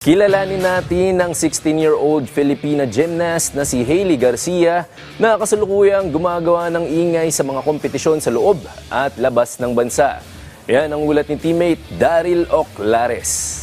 Kilalanin natin ang 16-year-old Filipina gymnast na si Hailey Garcia na kasalukuyang gumagawa ng ingay sa mga kompetisyon sa loob at labas ng bansa. Yan ang ulat ni teammate Daryl Oclares.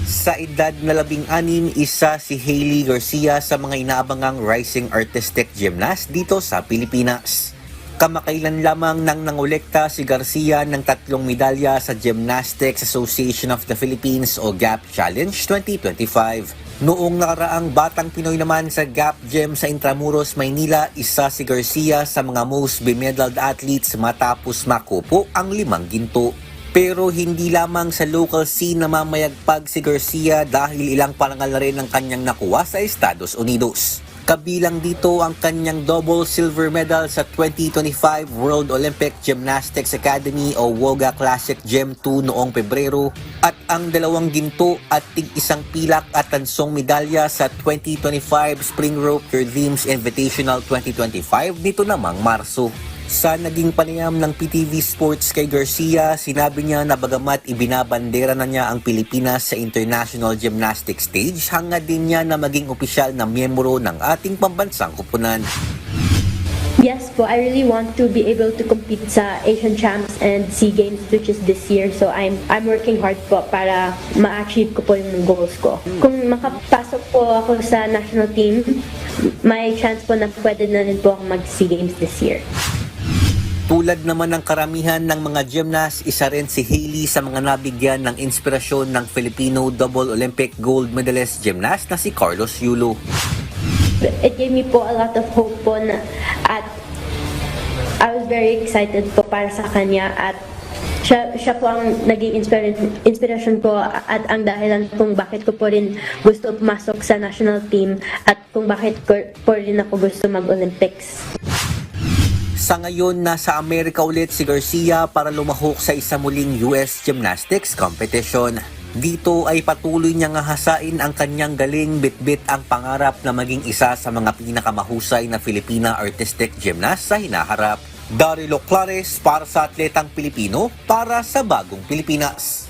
Sa edad na 16, isa si Hailey Garcia sa mga inaabangang rising artistic gymnast dito sa Pilipinas. Kamakailan lamang nang nangolekta si Garcia ng 3 medalya sa Gymnastics Association of the Philippines o GAP Challenge 2025. Noong nakaraang Batang Pinoy naman sa GAP Gym sa Intramuros, Maynila, isa si Garcia sa mga most bemedaled athletes matapos makupo ang 5 ginto. Pero hindi lamang sa local scene namamayagpag si Garcia dahil ilang parangal na rin ang kanyang nakuha sa Estados Unidos. Kabilang dito ang kanyang double silver medal sa 2025 World Olympic Gymnastics Academy o WOGA Classic Gem 2 noong Pebrero at ang 2 ginto at tig-1 pilak at tansong medalya sa 2025 Spring Rope Your Dreams Invitational 2025 nito namang Marso. Sa naging panayam ng PTV Sports kay Garcia, sinabi niya na bagamat ibinabandera na niya ang Pilipinas sa international gymnastics stage, hangad din niya na maging opisyal na miyembro ng ating pambansang koponan. Yes po, I really want to be able to compete sa Asian Champs and SEA Games which is this year. So I'm working hard po para ma-achieve ko po yung goals ko. Kung makapasok po ako sa national team, may chance po na pwede na rin po ako mag-SEA Games this year. Tulad naman ng karamihan ng mga gymnast, isa rin si Hailey sa mga nabigyan ng inspirasyon ng Filipino double Olympic gold medalist gymnast na si Carlos Yulo. It gave me po a lot of hope po at I was very excited po para sa kanya at siya po ang naging inspiration ko at ang dahilan kung bakit ko po rin gusto pumasok sa national team at kung bakit ko po rin ako gusto mag-Olympics. Sa ngayon, nasa Amerika ulit si Garcia para lumahok sa isa muling US Gymnastics competition. Dito ay patuloy niyang hahasain ang kanyang galing, bitbit ang pangarap na maging isa sa mga pinakamahusay na Filipina artistic gymnast sa hinaharap. Daryl Oclares para sa Atletang Pilipino para sa Bagong Pilipinas.